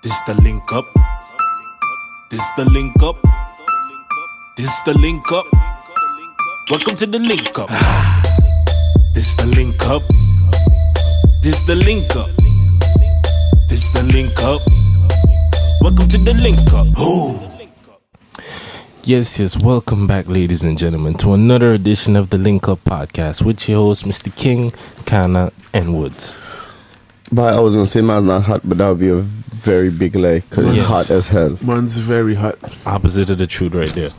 This the link up. This the link up. This the link up. Welcome to the link up. This the link up. This the link up. This the link up. Welcome to the link up. Ooh. Yes, welcome back, ladies and gentlemen, to another edition of the LinkUp podcast with your host, Mr. King, Kana, and Woods. But I was going to say man's not hot, but that would be a very big lie, because it's hot as hell. Man's very hot. Opposite of the truth right there.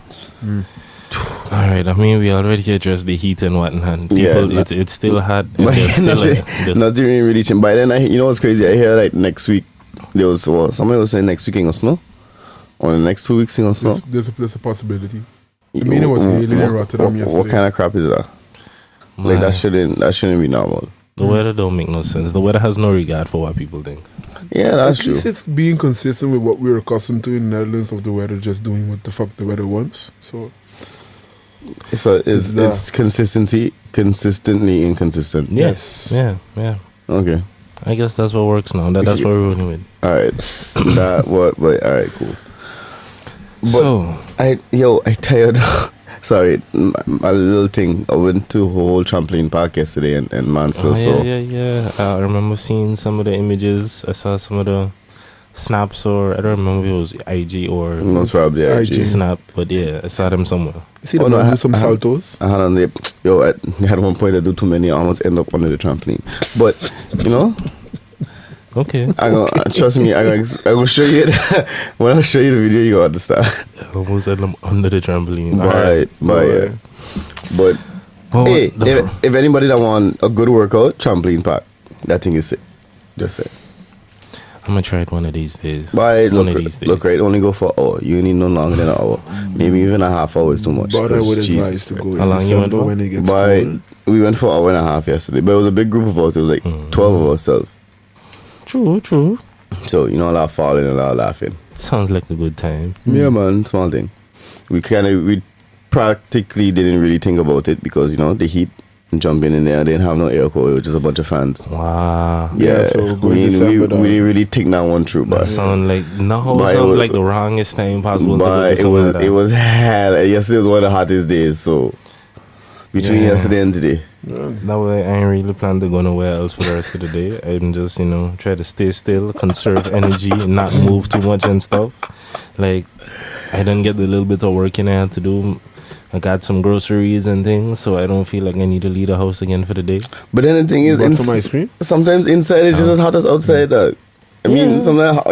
Alright, I mean, we already addressed the heat and whatnot. People, it's still hot. Nothing really changed. By then, you know what's crazy? I hear like next week, somebody was saying next week ain't gonna snow. Or the next 2 weeks ain't gonna snow. There's a possibility. I mean, it was hailing in Rotterdam yesterday. What kind of crap is that? Like that shouldn't be normal. The weather don't make no sense. The weather has no regard for what people think. Yeah, that's true. At least it's being consistent with what we're accustomed to in the Netherlands of the weather, just doing what the fuck the weather wants. So it's consistently inconsistent. Yes. Yeah. Okay. I guess that's what works now. That's what we're running with. Alright. Alright, cool. But so I tired. Sorry, my little thing. I went to a whole trampoline park yesterday and man, yeah. I remember seeing some of the images. I saw some of the snaps, or I don't remember if it was IG or most probably IG snap, but yeah, I saw them somewhere. See them do some saltos. I had one point I do too many. I almost end up under the trampoline, but you know. Okay. Trust me, I'm gonna show you it. When I show you the video, you gonna understand. I almost had them under the trampoline. But hey, if anybody that want a good workout, trampoline park, that thing is sick. Just say. I'm gonna try it one of these days. Look, right, only go for an hour. You need no longer than an hour. Maybe even a half hour is too much. But I would advise to go in How long you went for? when it gets cold. We went for an hour and a half yesterday, but it was a big group of us. It was like 12 of ourselves. True. So, a lot of falling and a lot of laughing. Sounds like a good time. Yeah, man, small thing. We practically didn't really think about it because, the heat, jumping in there, didn't have no air cool, it was just a bunch of fans. Wow. Yeah, so we didn't really think that one through. But sounds like the wrongest time possible. But it was hell. Yesterday was one of the hottest days, so between yesterday and today. That way I ain't really plan to go nowhere else for the rest of the day. I'm just, try to stay still, conserve energy, and not move too much and stuff. Like, I didn't get the little bit of working I had to do. I got some groceries and things, so I don't feel like I need to leave the house again for the day. But then the thing is, sometimes inside is just as hot as outside, dog. I mean, sometimes,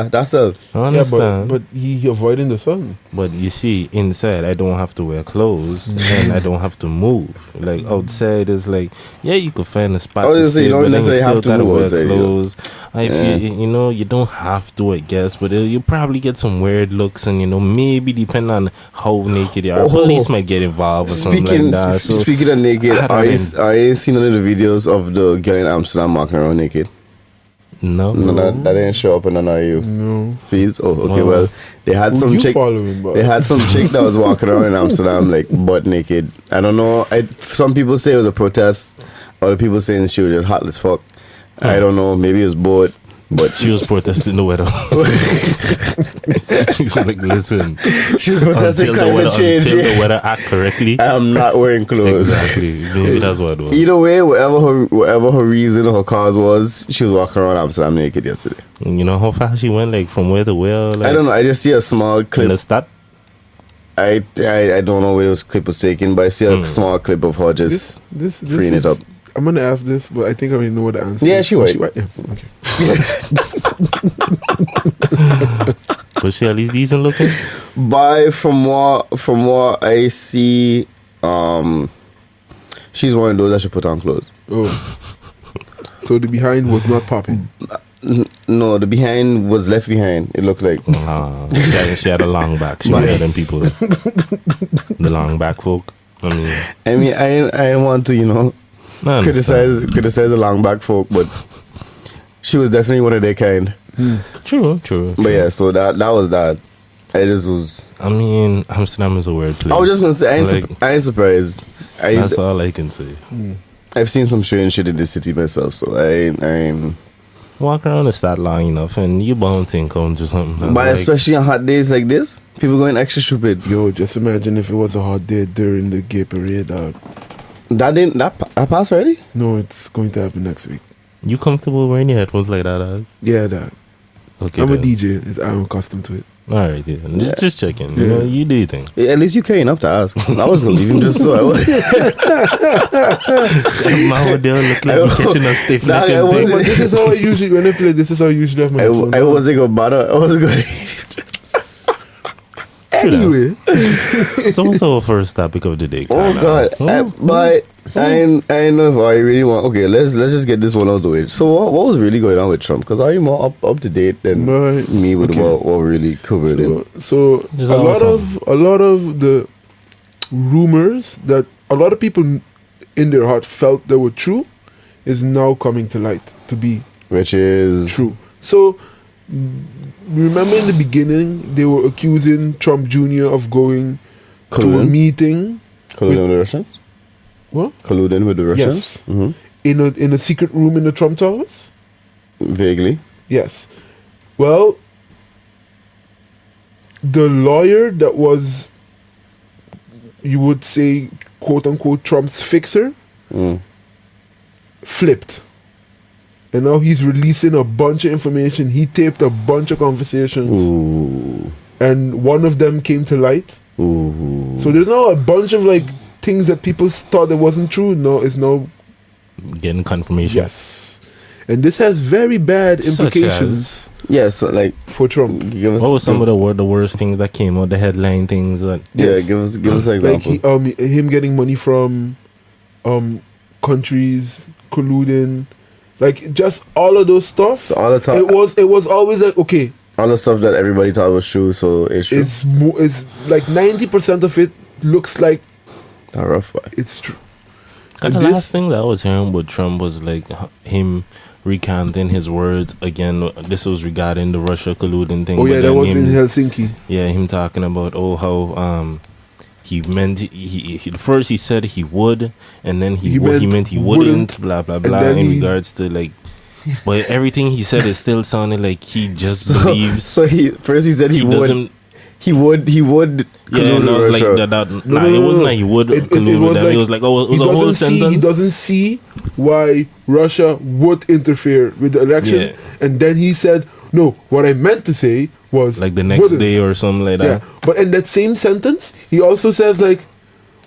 that's it. I understand. But you're avoiding the sun. But you see, inside, I don't have to wear clothes and I don't have to move. Like, outside is like, you could find a spot to sit, but then you still gotta wear clothes. You don't have to, I guess, but you probably get some weird looks and, maybe depending on how naked you are, police might get involved or something like that. So, speaking of naked, I seen one of the videos of the girl in Amsterdam walking around naked. No, that didn't show up in none of you. No. Feeds? Oh, okay. Well, they had some chick. They had some chick that was walking around in Amsterdam like butt naked. I don't know. Some people say it was a protest. Other people saying she was just hot as fuck. I don't know. Maybe it was both. But she was protesting the weather. She's like, listen. She was protesting climate change. Until the weather act correctly. I am not wearing clothes. Exactly. Maybe that's what it was. Either way, whatever her reason or her cause was, she was walking around Amsterdam naked yesterday. You know how fast she went, like from where to where? Like, I don't know. I just see a small clip. In the start? I don't know where this clip was taken, but I see a small clip of her just freeing it up. I'm going to ask this, but I think I already know what the answer is. Yeah, she white. Yeah, okay. Was she at least decent looking? From what I see, she's one of those that should put on clothes. Oh. So the behind was not popping? No, the behind was left behind. It looked like. She had a long back. She had them people. The long back folk. I didn't want to, criticize the long back folk, but she was definitely one of their kind. True. But yeah, so that was that. I just was. Amsterdam is a weird place. I was just gonna say I ain't surprised. That's all I can say. I've seen some strange shit in this city myself, so I ain't walk around the stat long enough and you bound to encounter something. But especially on hot days like this, people going extra stupid. Yo, just imagine if it was a hot day during the gay parade. That passed already? No, it's going to happen next week. You comfortable wearing your headphones like that? Yeah, that. Okay. I'm a DJ. I'm accustomed to it. All right, yeah. Just checking. You know, you do your thing. Yeah, at least you care enough to ask. I was gonna leave him just so I was. My whole deal look like you catching a stiff neck. But this is how I usually when I play. This is how I usually have my. I wasn't gonna bother. I wasn't gonna. Anyway, so what's our first topic of the day? Oh God! But I know if I really want. Okay, let's just get this one out of the way. So what was really going on with Trump? Because are you more up to date than me with what really covered it? So a lot of the rumors that a lot of people in their heart felt they were true is now coming to light to be which is true. So remember in the beginning they were accusing Trump Jr. of going to a meeting. Colluding with the Russians? What? Colluding with the Russians? Yes. Mm-hmm. In a secret room in the Trump Towers? Vaguely. Yes. Well, the lawyer that was, you would say, quote unquote, Trump's fixer, flipped. And now he's releasing a bunch of information. He taped a bunch of conversations. Ooh. And one of them came to light. Ooh. So there's now a bunch of things that people thought that wasn't true. No, is now getting confirmation. Yes. And this has very bad implications. Yes, for Trump. What was some of the worst things that came out? The headline things that. Yeah, give us an example. Him getting money from, countries colluding, just all of those stuff. So all the time, it was always okay. All the stuff that everybody thought was true, so it's true. It's 90% of it looks like a rough one. It's true. And the last thing that I was hearing with Trump was him recanting his words again. This was regarding the Russia colluding thing. Oh yeah, that was in Helsinki. Yeah, him talking about how he meant he first he said he would, and then he meant he wouldn't. Blah blah blah. In regards to but everything he said is still sounding like he just believes. So he said he would. He would. Yeah, and I was like that. It wasn't like he would collude with them. It was like, it was a whole sentence. He doesn't see why Russia would interfere with the election, and then he said, "No, what I meant to say was the next day or something like that." Yeah, but in that same sentence, he also says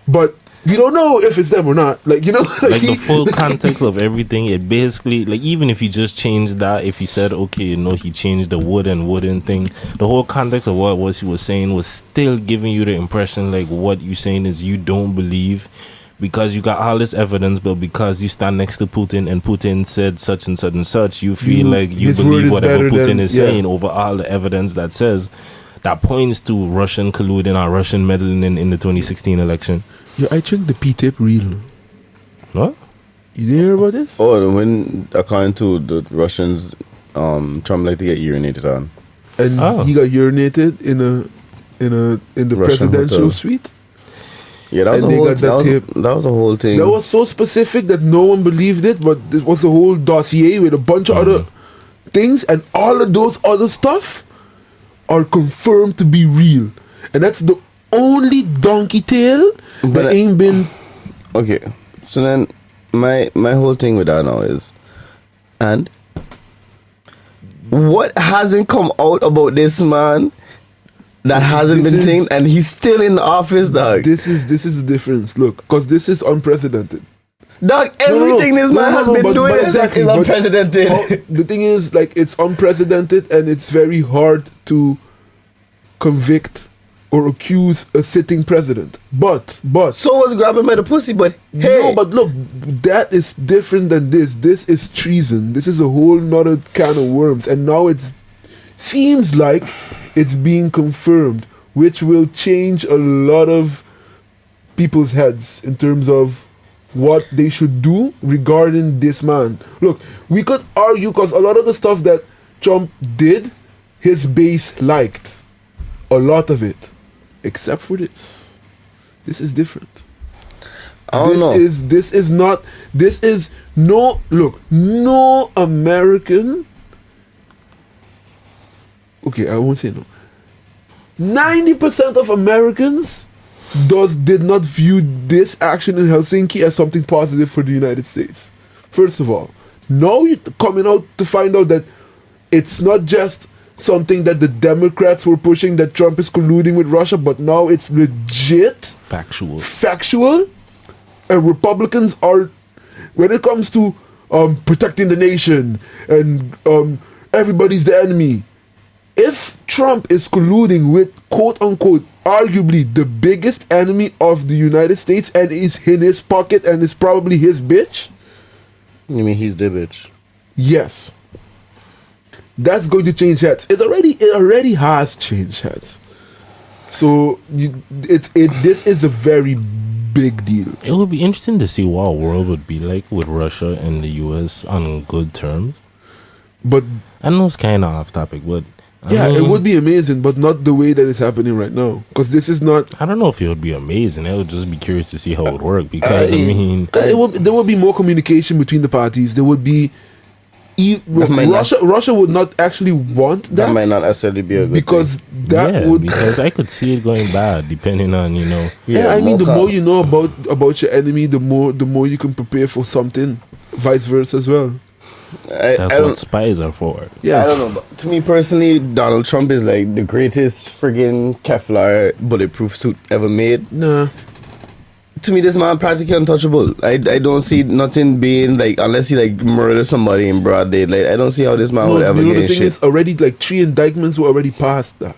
but you don't know if it's them or not. The full context of everything, it basically, even if he just changed that, if he said, okay, he changed the would and wouldn't thing, the whole context of what he was saying was still giving you the impression, what you're saying is you don't believe, because you got all this evidence, but because you stand next to Putin and Putin said such and such and such, you feel like you believe whatever Putin is saying over all the evidence that points to Russian colluding or Russian meddling in the 2016 election. Yeah, I think the P-tape real. What? You didn't hear about this? Oh, when according to the Russians, Trump liked to get urinated on, and he got urinated in the Russian presidential hotel suite. Yeah, that was a whole thing. That was so specific that no one believed it, but it was a whole dossier with a bunch of other things, and all of those other stuff are confirmed to be real, and that's the only donkey tail that ain't been. Okay, so then my whole thing with that now is, and what hasn't come out about this man that hasn't been seen, and he's still in the office, dog. This is the difference. Look, because this is unprecedented. Dog, everything this man has been doing is unprecedented. The thing is, it's unprecedented, and it's very hard to convict or accuse a sitting president. But so was grabbing by the pussy, but hey. No, but look, that is different than this. This is treason. This is a whole nother can of worms. And now it seems like it's being confirmed, which will change a lot of people's heads in terms of what they should do regarding this man. Look, we could argue, because a lot of the stuff that Trump did, his base liked. A lot of it. Except for this. This is different. No American okay, I won't say no. 90% of Americans did not view this action in Helsinki as something positive for the United States. First of all, now you're coming out to find out that it's not just something that the Democrats were pushing, that Trump is colluding with Russia, but now it's legit. Factual. And Republicans are, when it comes to protecting the nation and everybody's the enemy, if Trump is colluding with, quote-unquote, arguably the biggest enemy of the United States and is in his pocket and is probably his bitch... You mean he's the bitch? Yes. That's going to change heads. It already has changed heads. So this is a very big deal. It would be interesting to see what a world would be like with Russia and the US on good terms. But I know it's kind of off topic, but it would be amazing, but not the way that it's happening right now. Because this is not... I don't know if it would be amazing. I would just be curious to see how it would work. Because, there would be more communication between the parties. There would be... Russia would not actually want that. That might not necessarily be a good because thing. Because I could see it going bad depending on, I mean, the more you know about your enemy, the more you can prepare for something. Vice versa as well. That's what spies are for. Yeah, I don't know. But to me personally, Donald Trump is like the greatest friggin' Kevlar bulletproof suit ever made. Nah. To me, this man practically untouchable. I don't see nothing being like, unless he like murder somebody in broad daylight. I don't see how this man would ever get the thing shit. Is already like 3 indictments were already passed. That.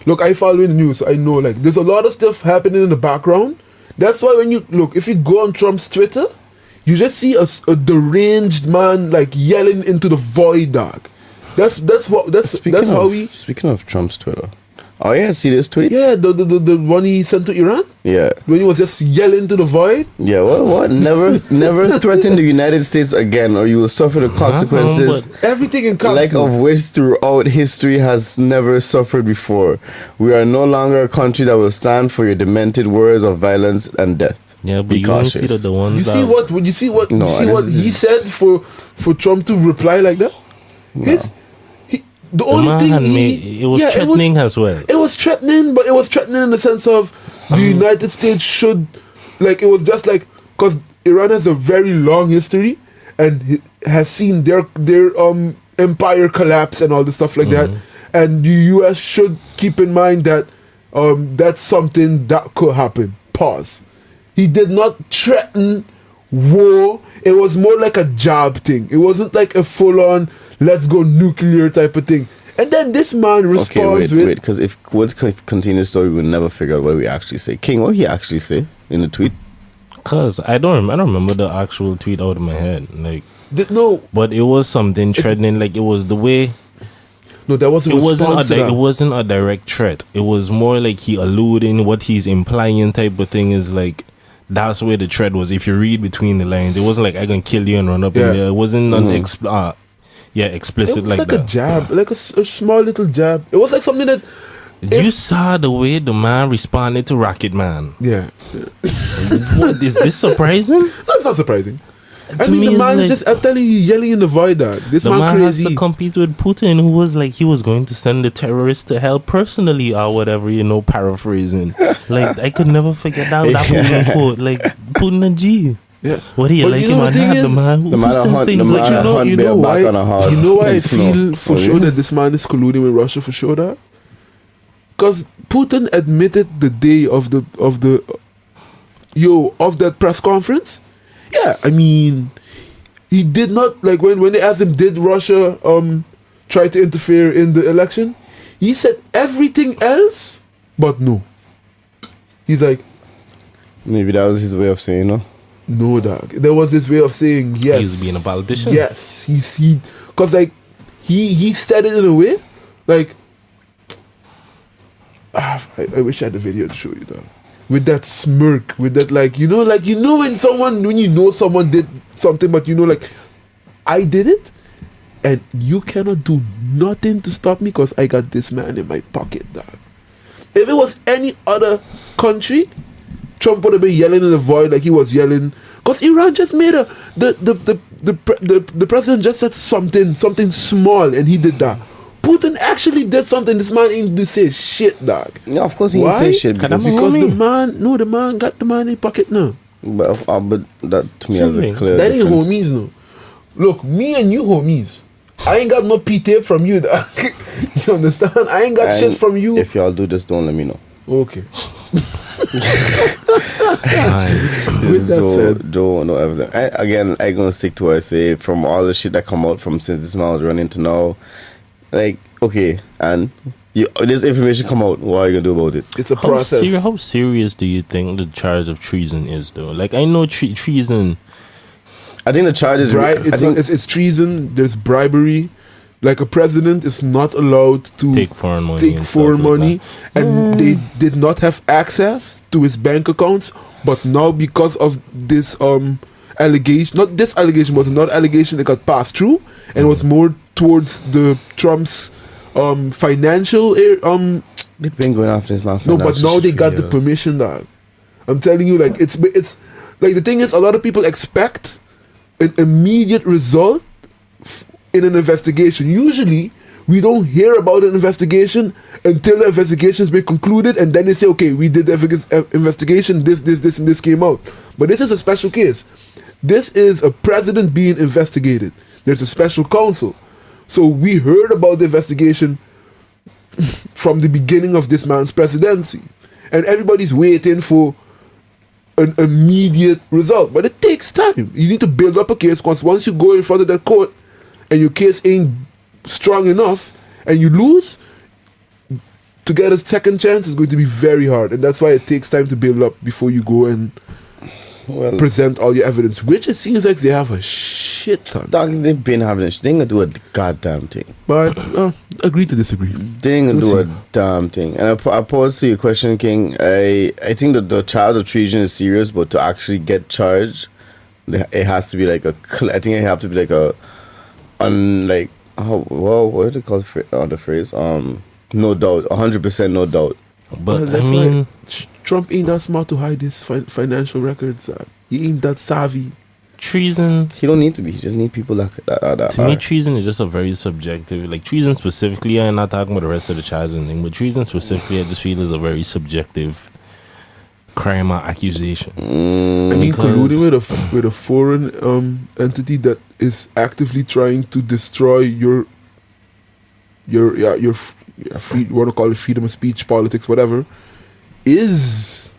Look, I follow the news. So I know like there's a lot of stuff happening in the background. That's why when you look, if you go on Trump's Twitter, you just see a deranged man like yelling into the void, dog. Speaking of Trump's Twitter. Oh yeah, see this tweet? Yeah, the one he sent to Iran? Yeah. When he was just yelling to the void? Yeah, what? Never threaten the United States again or you will suffer the consequences. Everything in like of which throughout history has never suffered before. We are no longer a country that will stand for your demented words of violence and death. Yeah, but you don't see the ones you see what he said for Trump to reply like that? No. The only thing it was threatening as well. It was threatening, but it was threatening in the sense of the United States should, like, it was just like, because Iran has a very long history and has seen their empire collapse and all the stuff like that, and the US should keep in mind that that's something that could happen. Pause. He did not threaten war. It was more like a jab thing. It wasn't like a full-on let's go nuclear type of thing. And then this man responds wait, because if Woods continue the story, we'll never figure out what we actually say. King, what did he actually say in the tweet? Cause I don't remember the actual tweet out of my head. Like no, but it was something threatening. Like it was the way. No, that wasn't. It wasn't a direct threat. It was more like he alluding what he's implying type of thing is like. That's where the threat was. If you read between the lines, it wasn't like I gonna kill you and run up in there. It wasn't explicit like that. It was like a jab, like a small little jab. It was like something that... You saw the way the man responded to Rocket Man. Yeah. What, is this surprising? That's not surprising. I mean, the man is just, I'm telling you, yelling in the void. This the man crazy. Has to compete with Putin, who was like, he was going to send the terrorists to hell personally or whatever, paraphrasing. Like, I could never figure out that Putin quote. Like, Putin and G. Yeah. What do you like him on that? The man who says things like, you know why I feel for sure that this man is colluding with Russia for sure that? Because Putin admitted the day of that press conference. Yeah, I mean, he did not, like, when they asked him, did Russia try to interfere in the election? He said everything else, but no. He's like... Maybe that was his way of saying no? No, dog. There was this way of saying yes. He's being a politician? Yes. Because, like, he said it in a way, like... I wish I had the video to show you, dog. With that smirk, with that when you know someone did something, but like, I did it, and you cannot do nothing to stop me because I got this man in my pocket, dog. If it was any other country, Trump would have been yelling in the void like he was yelling, because Iran just made the president just said something small, and he did that. Putin actually did something. This man ain't do say shit, dog. Yeah, of course he didn't say shit. Because the man got the money in his pocket now. But that to me is a clear that ain't difference. homies, no. Look, me and you homies. I ain't got no P-tape from you, dog. You understand? I ain't got shit from you. If y'all do, just don't let me know. Okay. No evidence. I gonna stick to what I say. From all the shit that come out from since this man was running to now, like, okay, and this information come out, what are you gonna do about it? It's a process. How serious do you think the charge of treason is, though? Like, I know treason. I think the charge is right. It's treason. There's bribery. Like, a president is not allowed to take foreign money, and they did not have access to his bank accounts. But now, because of this allegation, not this allegation, was another allegation that got passed through, and it was more towards the Trump's financial. They've been going after this man. No, but now they got the permission. Dog. I'm telling you, like, it's like, the thing is, a lot of people expect an immediate result in an investigation. Usually, we don't hear about an investigation until the investigation has been concluded, and then they say, okay, we did the investigation, this, and this came out. But this is a special case. This is a president being investigated. There's a special counsel. So we heard about the investigation from the beginning of this man's presidency. And everybody's waiting for an immediate result. But it takes time. You need to build up a case, because once you go in front of that court and your case ain't strong enough and you lose, to get a second chance is going to be very hard. And that's why it takes time to build up before you go and present all your evidence, which it seems like they have a shit ton. Dog, they've been having a shit. They ain't gonna do a goddamn thing. But agree to disagree. They ain't gonna do a damn thing. And I pose to your question, King. I think that the charge of treason is serious, but to actually get charged, it has to be like I think it have to be like what do they call the phrase? No doubt, 100% no doubt. But I mean, Trump ain't that smart to hide his financial records. He ain't that savvy. Treason. He don't need to be. He just need people that to me, treason is just a very subjective. Like, treason specifically, I'm not talking about the rest of the charges and thing, but treason specifically, I just feel is a very subjective crime or accusation. I mean, colluding with a foreign entity that is actively trying to destroy your free, you want to call it freedom of speech, politics, whatever, is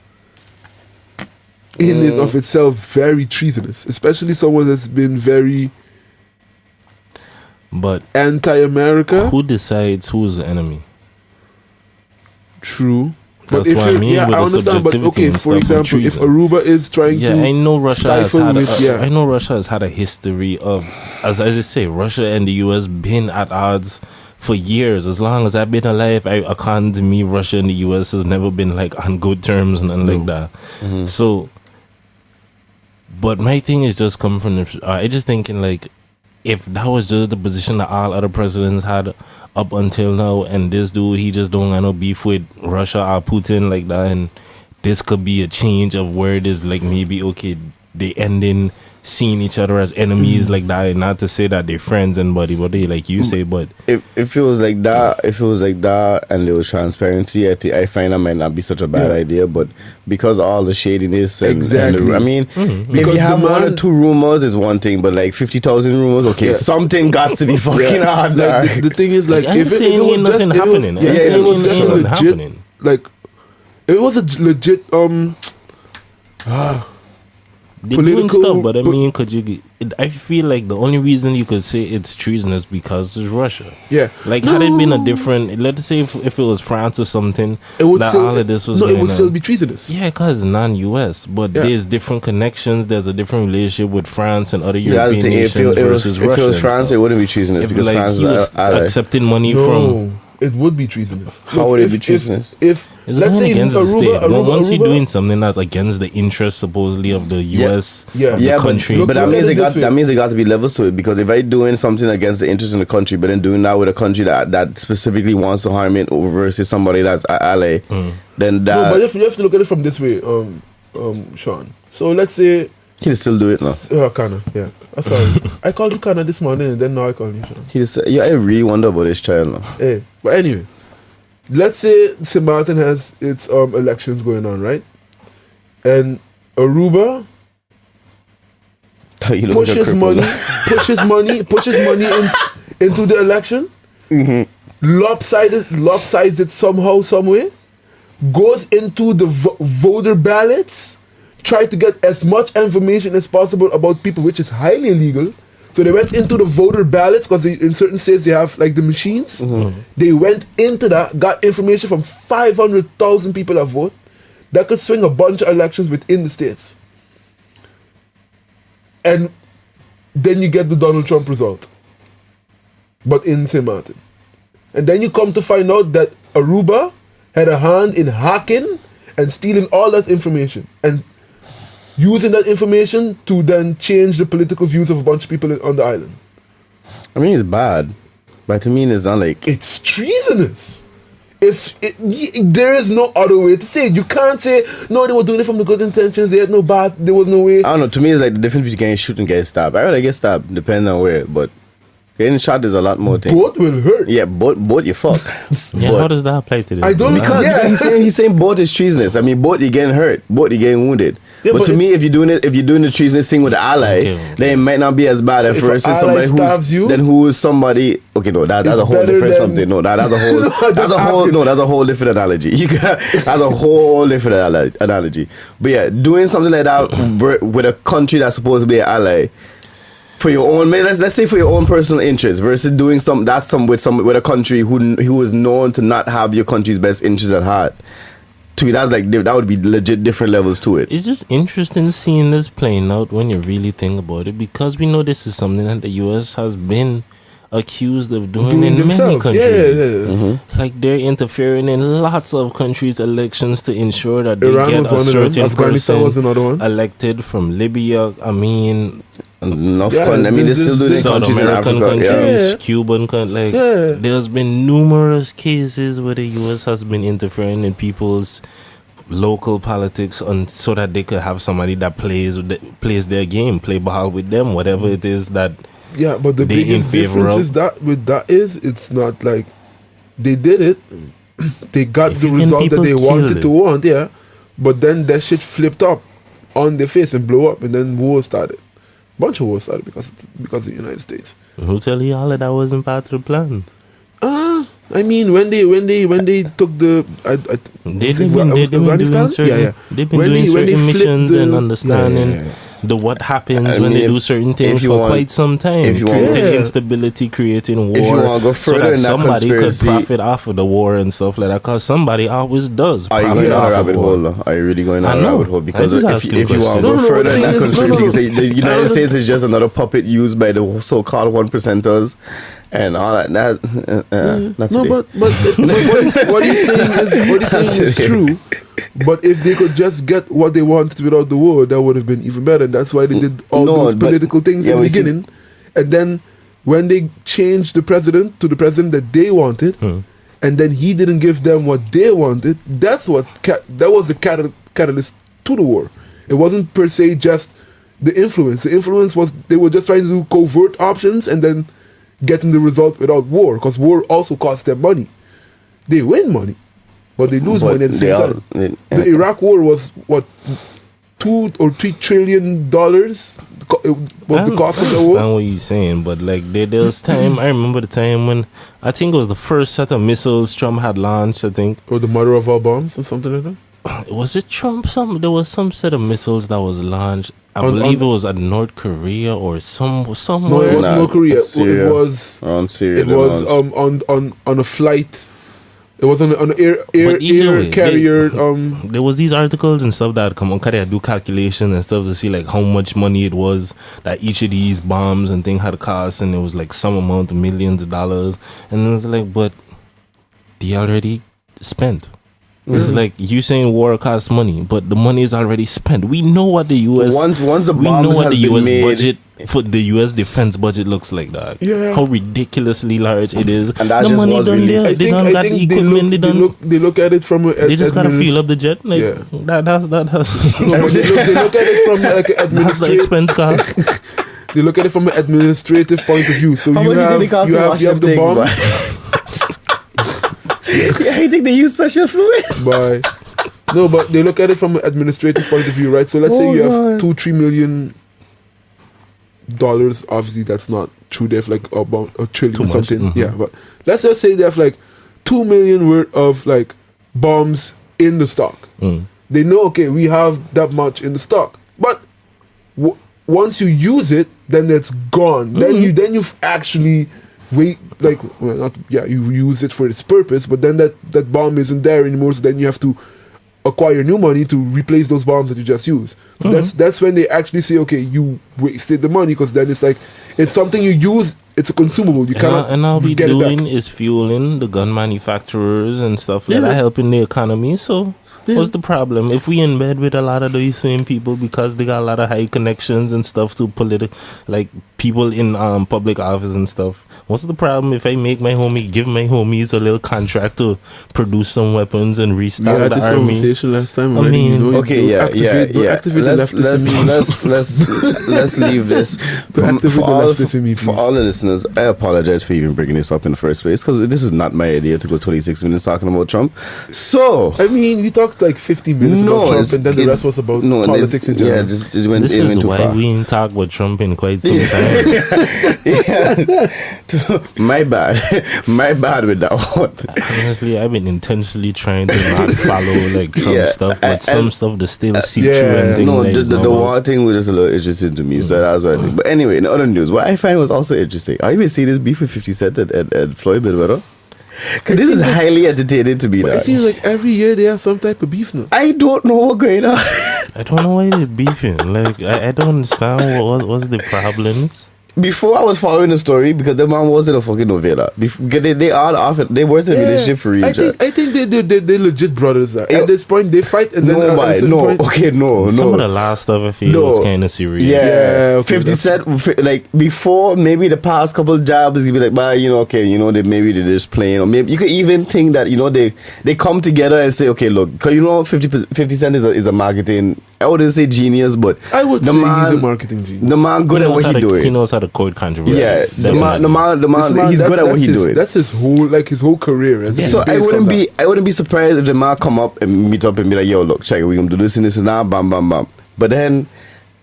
in and of itself very treasonous, especially someone that's been very anti-America. Who decides who's the enemy? True. That's what I mean. I understand. But okay, for example, if Aruba is trying to, I know Russia has had a history of, as I say, Russia and the US been at odds for years. As long as I've been alive, according to me, Russia and the US has never been like on good terms and like that. Mm-hmm. So, but my thing is just coming from I just thinking, like, if that was just the position that all other presidents had up until now, and this dude, he just don't have no beef with Russia or Putin like that, and this could be a change of where it is, like, maybe, okay, they ending seeing each other as enemies like that, and not to say that they're friends and buddy like you say, but if it was like that and there was transparency, I find that might not be such a bad idea. But because all the shadiness and I mean, if you have one or two rumors is one thing, but like 50,000 rumors, okay, something got to be fucking hard. Like, the thing is, like, if it was nothing just happening, if it was just legit, like, if it was a legit they're doing stuff, but I mean, I feel like the only reason you could say it's treasonous because it's Russia. Yeah. Like, had it been a different, let's say if it was France or something, it would still, all of this was it would still be treasonous. Yeah, because it's non-US, but there's different connections. There's a different relationship with France and other European nations versus Russia. If it was France, it wouldn't be treasonous because like, France was accepting money from. It would be treasonous. How would it be treasonous? If let's say against the state, once you're doing something that's against the interests supposedly of the US, of the country, but that means they got to be levels to it. Because if I'm doing something against the interests in the country, but then doing that with a country that specifically wants to harm it versus somebody that's an ally, then that. No, but you have to look at it from this way, Sean. So let's say He'll still do it now. Kana, yeah. Sorry. I called you Kana this morning and then now I call you Sean. I really wonder about this child now. Hey, but anyway, let's say St. Martin has its elections going on, right? And Aruba pushes money into the election, lopsides it somehow, some way, goes into the voter ballots, try to get as much information as possible about people, which is highly illegal. So they went into the voter ballots because in certain states they have like the machines. They went into that, got information from 500,000 people that vote. That could swing a bunch of elections within the states. And then you get the Donald Trump result. But in St. Martin. And then you come to find out that Aruba had a hand in hacking and stealing all that information. And using that information to then change the political views of a bunch of people on the island. I mean, it's bad. But to me, it's not like... It's treasonous. There is no other way to say it. You can't say, no, they were doing it from the good intentions. They had no bad. There was no way. I don't know. To me, it's like the difference between getting shot and getting stabbed. I rather get stabbed, depending on where. But getting shot is a lot more thing. Both will hurt. Yeah, both you fuck. Yeah, how does that apply to this? I don't. He's saying both is treasonous. I mean, both you getting hurt, both you getting wounded. Yeah, but to me, if you're doing the treasonous thing with the ally, then it might not be as bad at first as somebody who's somebody. Okay, no, that's a whole different something. No, that's a whole that's a whole different analogy. That's a whole different analogy. But yeah, doing something like that with a country that's supposed to be an ally for your own, let's say for your own personal interest, versus doing with a country who is known to not have your country's best interests at heart. To me, that would be legit different levels to it. It's just interesting seeing this playing out when you really think about it, because we know this is something that the U.S. has been accused of doing in many countries. Like they're interfering in lots of countries' elections to ensure that they Iran get a certain person was another one. elected from Libya. I mean, they still do it in South countries American in Africa. countries, Cuban countries. There's been numerous cases where the U.S. has been interfering in people's local politics so that they could have somebody that plays their game, play ball with them, whatever it is that. Yeah, but the biggest difference is that it's not like they did it, they got the result that they wanted to want, yeah, but then that shit flipped up on their face and blew up, and then war started. Bunch of wars started because of the United States. Who tell you all of that wasn't part of the plan? I mean, when they took the they've been doing certain missions and understanding what happens when they do certain things for quite some time, creating instability, creating war, if you want to go further so that somebody could profit off of the war and stuff like that, because somebody always does. Are you going down a rabbit hole? Are you really going down a rabbit hole? Because if you want to go further in that conspiracy, you say the United States is just another puppet used by the so-called 1%ers. And all that. But what he's saying is true. But if they could just get what they wanted without the war, that would have been even better. And that's why they did all those political things in the beginning. And then when they changed the president to the president that they wanted, and then he didn't give them what they wanted, that was the catalyst to the war. It wasn't per se just the influence. The influence was they were just trying to do covert options and then getting the result without war, because war also costs them money. They win money, but they lose money at the same time. The Iraq war was what, $2 or $3 trillion was the cost of the war. I understand what you're saying, but like there was time. I remember the time when I think it was the first set of missiles Trump had launched. I think, or the mother of all bombs or something like that. Was it Trump? There was some set of missiles that was launched. I believe it was at North Korea or somewhere. No, it was North Korea. Syria. It was on Syria. It was on a flight. It was on an air carrier. There was these articles and stuff that come on, they do calculation and stuff to see like how much money it was that each of these bombs and thing had cost, and it was like some amount of millions of dollars, and it was like, but they already spent. It's like you saying war costs money, but the money is already spent. We know what the U.S. Once the we bombs know what has the been U.S. made, budget for the U.S. defense budget looks like, dog. Yeah. How ridiculously large it is. And that the just money was done released. there. They don't got the equipment. They look at it from a they just gotta feel up the jet. Like Yeah. that's they look at it from like an that's the expense cost. They look at it from an administrative point of view. So How you much do you think it costs to wash you have the them bomb. Yeah, you think they use special fluid? No, but they look at it from an administrative point of view, right? So let's say you have $2-3 million. Obviously, that's not true. They have like about $1 trillion or something. Mm-hmm. Yeah, but let's just say they have like 2 million worth of like bombs in the stock. They know, okay, we have that much in the stock, but once you use it, then it's gone. Then you've actually you use it for its purpose, but then that bomb isn't there anymore. So then you have to acquire new money to replace those bombs that you just used. So that's when they actually say, okay, you wasted the money, because then it's like it's something you use. It's a consumable. You cannot. And all we get doing it back. is fueling the gun manufacturers and stuff that are helping the economy. So what's the problem? If we in bed with a lot of these same people because they got a lot of high connections and stuff to like people in public office and stuff, what's the problem if I make give my homies a little contract to produce some weapons and restart the army? conversation last time. I mean, let's leave this. For all the listeners, I apologize for even bringing this up in the first place, because this is not my idea to go 26 minutes talking about Trump. So I mean, we talked like 50 minutes about Trump, and then the rest was about politics in general. Yeah, it went this is too why far. we ain't talk about Trump in quite some time. My bad with that one. Honestly, I've been intentionally trying to not follow like Trump stuff, but some stuff that still seep through and things like that. The war thing was just a little interesting to me, so that's what I think. But anyway, in other news, what I find was also interesting, I even see this beef with 50 Cent and Floyd Mayweather. Because this is highly entertaining to me. But it feels like every year they have some type of beef now. I don't know what's going on. I don't know why they're beefing. Like, I don't understand what's the problems. Before I was following the story, because the man wasn't a fucking novella. They are often, they weren't in a relationship for real. I think they legit brothers. At this point, they fight and then Some of the last stuff I feel was kind of serious. Yeah, 50 Cent, like before, maybe the past couple of jobs, you'd be like, maybe they're just playing, or maybe you could even think that they come together and say, okay, look, because 50 Cent is a marketing. I wouldn't say genius, but I would say he's a marketing genius. The man good at what he doing. He knows how to code controversy. Yeah, the man, he's good at what he doing. That's his whole career. So I wouldn't be surprised if the man come up and meet up and be like, yo, look, check, we gonna do this and this and that, bam, bam, bam. But then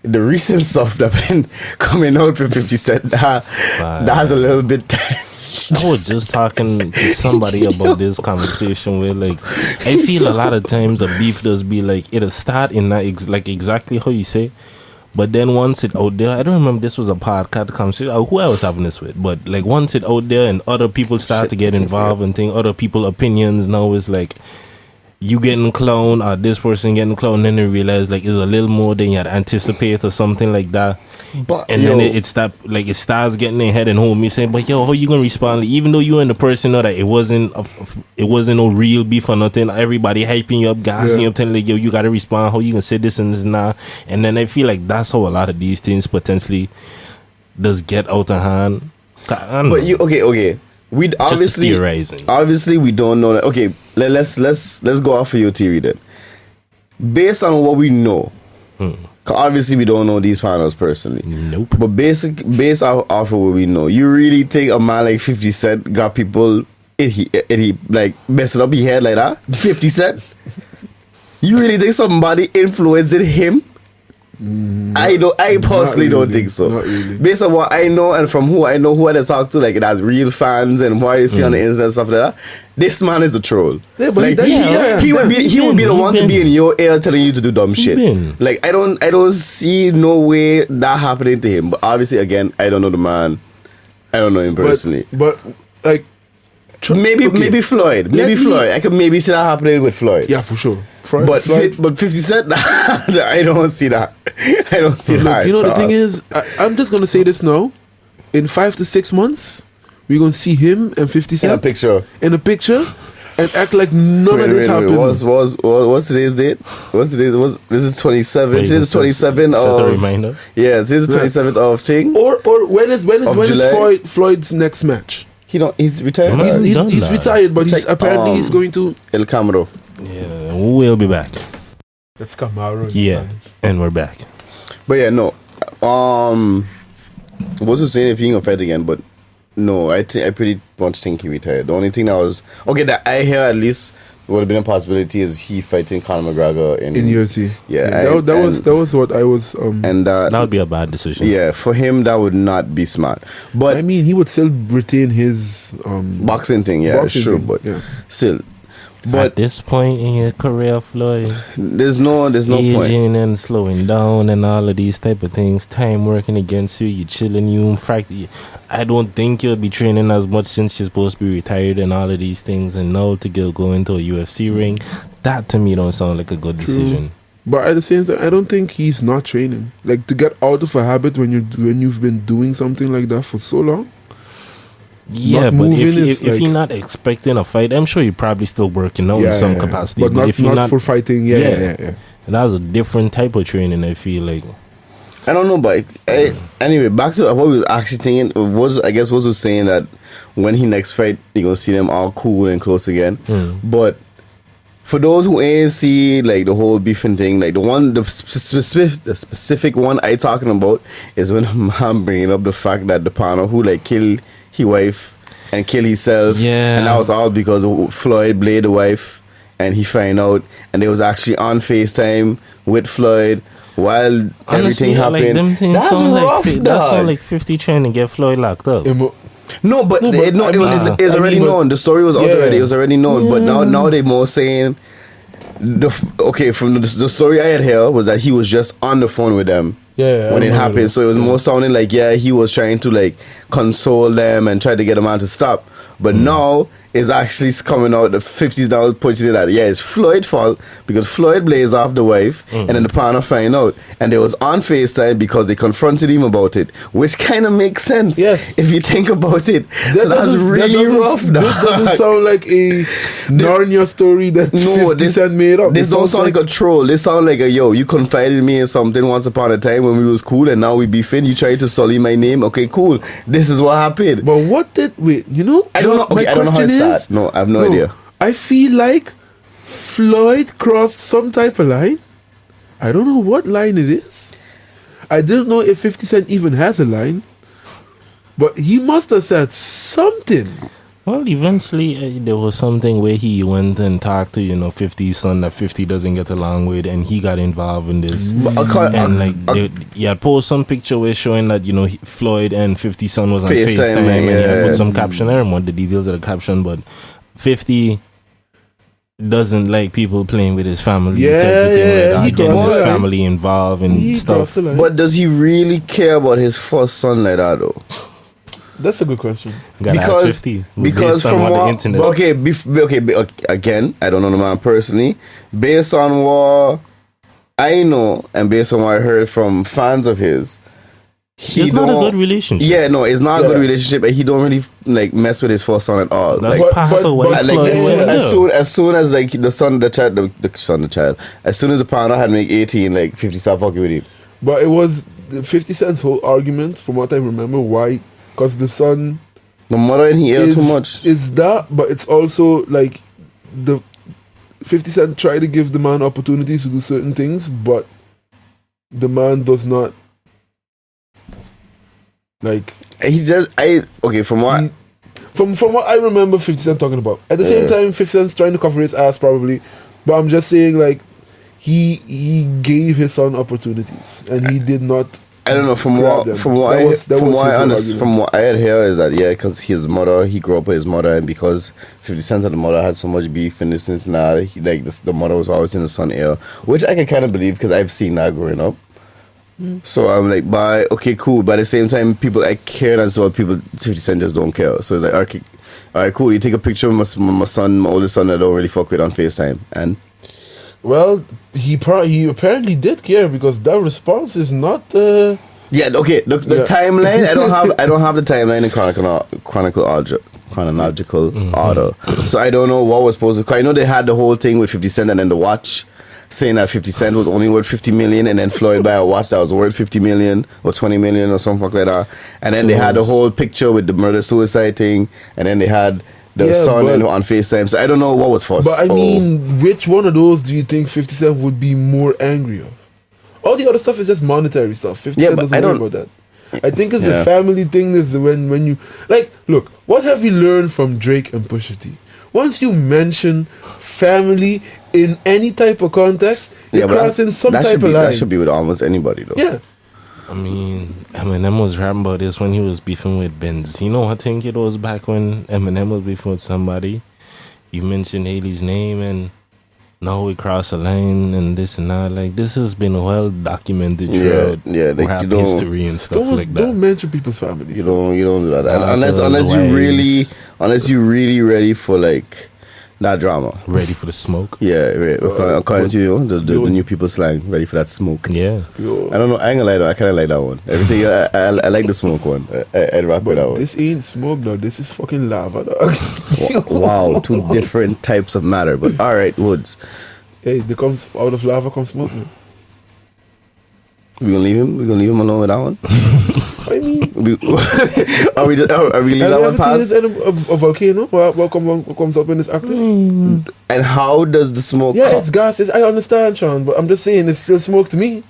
the recent stuff that been coming out for 50 Cent, that has a little bit. I was just talking to somebody about this conversation where, like, I feel a lot of times a beef does be like, it'll start in that exactly how you say, but then once it out there, I don't remember, this was a podcast conversation, who I was having this with, but like once it out there and other people start to get involved and think other people's opinions now is like, you getting clowned or this person getting clowned, and then you realize like it's a little more than you had anticipated or something like that. But and then it starts getting in head and home. Me saying, but how you gonna respond? Like, even though you and the person know that it wasn't no real beef or nothing. Everybody hyping you up, gassing you up, telling like, you gotta respond. How you gonna say this and this now? And then I feel like that's how a lot of these things potentially does get out of hand. But you okay. We obviously we don't know that. Okay, let's go off of your theory then. Based on what we know, obviously we don't know these panels personally. Nope. But based off of what we know, you really think a man like 50 Cent got people he like messing up his head like that? 50 Cent? You really think somebody influencing him? I personally don't think so. Not really. Based on what I know and from who I talk to, like it has real fans and what you see on the internet and stuff like that. This man is a troll. Yeah, but like, he would be the one to be in your ear telling you to do dumb shit. Like I don't see no way that happening to him. But obviously, again, I don't know the man. I don't know him personally. But like maybe Floyd. Floyd. I could maybe see that happening with Floyd. Yeah, for sure. But 50 Cent, I don't see that. I don't see that. You know, the thing is, I'm just gonna say this now. In 5 to 6 months, we're gonna see him and 50 Cent in a picture. and act like none of this happened. What's today's date? This is 27. Wait, This is 27 set a of. reminder. Yeah, this is 27th of thing. Or when is Floyd's next match? He's retired. He's retired, but apparently he's going to El Camaro. Yeah, we'll be back. That's Camaro. Yeah, and we're back. But yeah, no. Wasn't saying if he gonna fight again, but no, I pretty much think he retired. The only thing that was that I hear at least would have been a possibility is he fighting Conor McGregor in UFC. Yeah, that was what I was. And that would be a bad decision. Yeah, for him that would not be smart. But I mean, he would still retain his boxing thing. Yeah, boxing sure, thing, but still. But at this point in your career, Floyd, there's no point. Aging and slowing down and all of these type of things, time working against you, you chilling, in fact, I don't think you'll be training as much since you're supposed to be retired and all of these things, and now to go into a UFC ring, that to me don't sound like a good decision. But at the same time, I don't think he's not training. Like, to get out of a habit when you've been doing something like that for so long. Yeah, but if you're not expecting a fight, I'm sure you're probably still working out in some capacity. But if you're not for fighting, yeah. And that's a different type of training, I feel like. I don't know, but anyway, back to what we was actually thinking. Was saying that when he next fight, you're going to see them all cool and close again. But for those who ain't see like the whole beefing thing, like the specific one I talking about is when I'm bringing up the fact that the partner who like killed his wife and kill himself, and that was all because Floyd bladed the wife, and he found out, and they was actually on FaceTime with Floyd while everything happened. Like, that's rough. That sound like 50 trying to get Floyd locked up. No, but it was already known. The story was out already. It was already known. But now they more saying from the story I had here was that he was just on the phone with them. When it happened, so it was more sounding like he was trying to like console them and try to get them out to stop. But now it's actually coming out the 50s now pointing that it's Floyd's fault because Floyd blazed off the wife and then the partner find out, and they was on FaceTime because they confronted him about it, which kind of makes sense if you think about it. So that's really rough. This doesn't sound like a Narnia story that 50 Cent made up. This don't sound like a troll. This sound like you confided me in something once upon a time when we was cool and now we beefing. You tried to sully my name. Okay, cool. This is what happened. But what did I don't know. Okay, I don't know how it started. No, I have no idea. I feel like Floyd crossed some type of line. I don't know what line it is. I didn't know if 50 Cent even has a line. But he must have said something. Well, eventually there was something where he went and talked to 50's son that 50 doesn't get along with, and he got involved in this. He had posted some picture where showing that Floyd and 50's son was on FaceTime and he had put some caption. I don't remember the details of the caption, but 50 doesn't like people playing with his family. Type of thing like that, getting his family involved and stuff. But does he really care about his first son like that though? That's a good question. Because from what, again, I don't know the man personally. Based on what I know and based on what I heard from fans of his, it's not a good relationship. Yeah, no, it's not a good relationship, and he don't really like mess with his first son at all. That's part of what as soon as like the child, as soon as the partner had make 18, like 50 stopped fucking with him. But it was 50 Cent's whole argument, from what I remember, why. Because the son, the mother and he ate too much. It's that, but it's also like the 50 Cent try to give the man opportunities to do certain things, but the man does not like. He just from what from what I remember 50 Cent talking about. At the same time, 50 Cent's trying to cover his ass probably, but I'm just saying like he gave his son opportunities and he did not. I don't know. From what I had here is that because his mother, he grew up with his mother, and because 50 Cent and the mother had so much beef in this and that, the mother was always in the son ear, which I can kind of believe because I've seen that growing up. So I'm like, cool. But at the same time, people I care as well. People 50 Cent just don't care. So it's like, okay, all right, cool. You take a picture of my son, my oldest son that I don't really fuck with on FaceTime, and. Well, he apparently did care because that response is not Yeah, okay. The timeline. I don't have the timeline in chronological order. So I don't know what was supposed to. Cause I know they had the whole thing with 50 Cent and then the watch saying that 50 Cent was only worth 50 million, and then Floyd buy a watch that was worth 50 million or 20 million or something like that. And then they had the whole picture with the murder suicide thing, and then they had the son on FaceTime. So I don't know what was first. But I mean, which one of those do you think 50 Cent would be more angry of? All the other stuff is just monetary stuff. 50 Cent doesn't worry about that. I think it's the family thing is when you... Like, look, what have we learned from Drake and Pusha T? Once you mention family in any type of context, it crosses some type of line. That should be with almost anybody, though. Yeah. I mean, Eminem was rapping about this when he was beefing with Benzino. I think it was back when Eminem was beefing with somebody. You mentioned Haley's name and... No, we cross a line and this and that. Like, this has been well documented throughout rap history and stuff like that. Don't mention people's families. You don't do that. Unless you really ready for like that drama. Ready for the smoke. Yeah, right. According to you, the new people slang, ready for that smoke. Yeah. I don't know. I ain't gonna lie though. I kind of like that one. Everything. I like the smoke one. I'd rock with that one. This ain't smoke though. This is fucking lava, dog. Wow, two different types of matter. But all right, Woods. Hey, there comes out of lava comes smoke, man. We gonna leave him? We gonna leave him alone with that one? I mean, are we leaving that one past? A volcano? What comes up when it's active? And how does the smoke? Yeah, it's gases. I understand, Sean, but I'm just saying it's still smoke to me.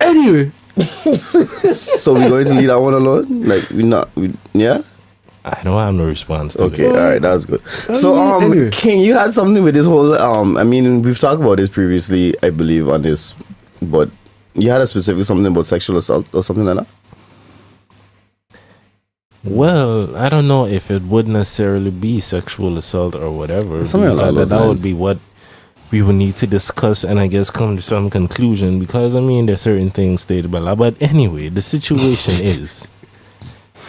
Anyway, so we're going to leave that one alone? Like yeah. I don't have no response to okay, all right, that's good. So, anyway. King, you had something with this whole. I mean, we've talked about this previously, I believe, on this, but you had a specific something about sexual assault or something like that. Well, I don't know if it would necessarily be sexual assault or whatever. Something like that would be what we would need to discuss and I guess come to some conclusion, because I mean there's certain things stated by law. But anyway, the situation is,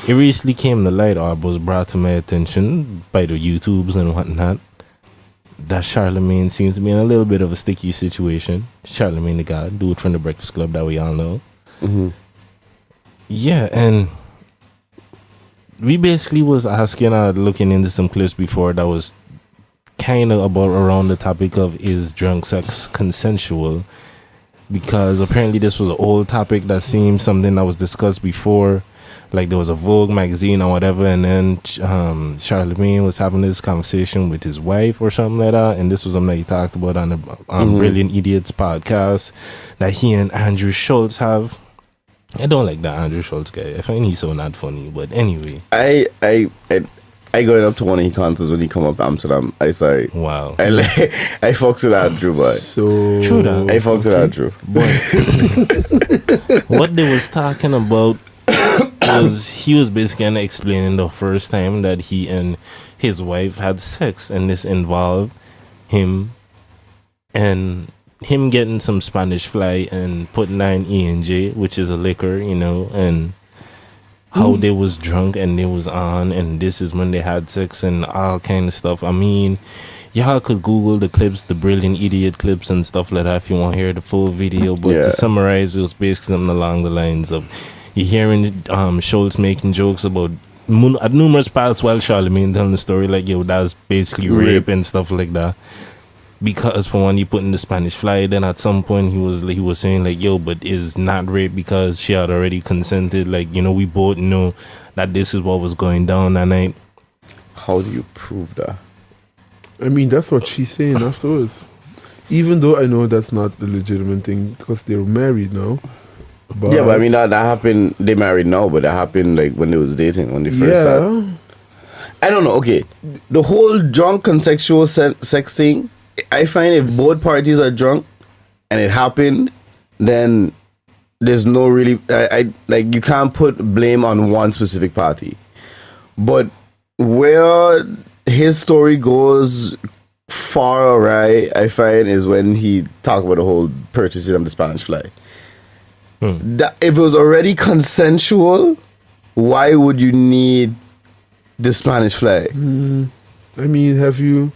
it recently came to light, or was brought to my attention by the YouTubes and whatnot, that Charlemagne seems to be in a little bit of a sticky situation. Charlemagne the God, dude from the Breakfast Club that we all know. Mm-hmm. Yeah, and we basically was asking, looking into some clips before that was kind of about around the topic of, is drunk sex consensual? Because apparently this was an old topic that seemed something that was discussed before. Like there was a Vogue magazine or whatever, and then Charlemagne was having this conversation with his wife or something like that, and this was something that he talked about on the Brilliant Idiots podcast that he and Andrew Schultz have. I don't like that Andrew Schultz guy. I find he's so not funny, but anyway. I going up to one of his concerts when he come up to Amsterdam. I say, wow. I fucks with Andrew, boy. So true that. I fucks with Andrew. What they was talking about was, he was basically explaining the first time that he and his wife had sex, and this involved him getting some Spanish fly and putting that in E&J, which is a liquor, and how they was drunk and they was on, and this is when they had sex and all kind of stuff. I mean, y'all could Google the clips, the Brilliant Idiot clips and stuff like that if you want to hear the full video, but to summarize, it was basically something along the lines of, you're hearing Schultz making jokes about at numerous parts while Charlemagne telling the story like, yo, that's basically rape and stuff like that. Because for one, he put in the Spanish fly, then at some point he was saying like, yo, but is not rape because she had already consented. Like, we both know that this is what was going down that night. How do you prove that? I mean, that's what she's saying afterwards. Even though I know that's not the legitimate thing because they're married now. But yeah, but I mean that happened. They married now, but that happened like when they was dating, when they first started. I don't know. Okay, the whole drunk consensual sex thing. I find if both parties are drunk and it happened, then there's no really. I like you can't put blame on one specific party. But where his story goes far awry, I find, is when he talked about the whole purchasing of the Spanish fly. That if it was already consensual, why would you need the Spanish fly? I mean, have you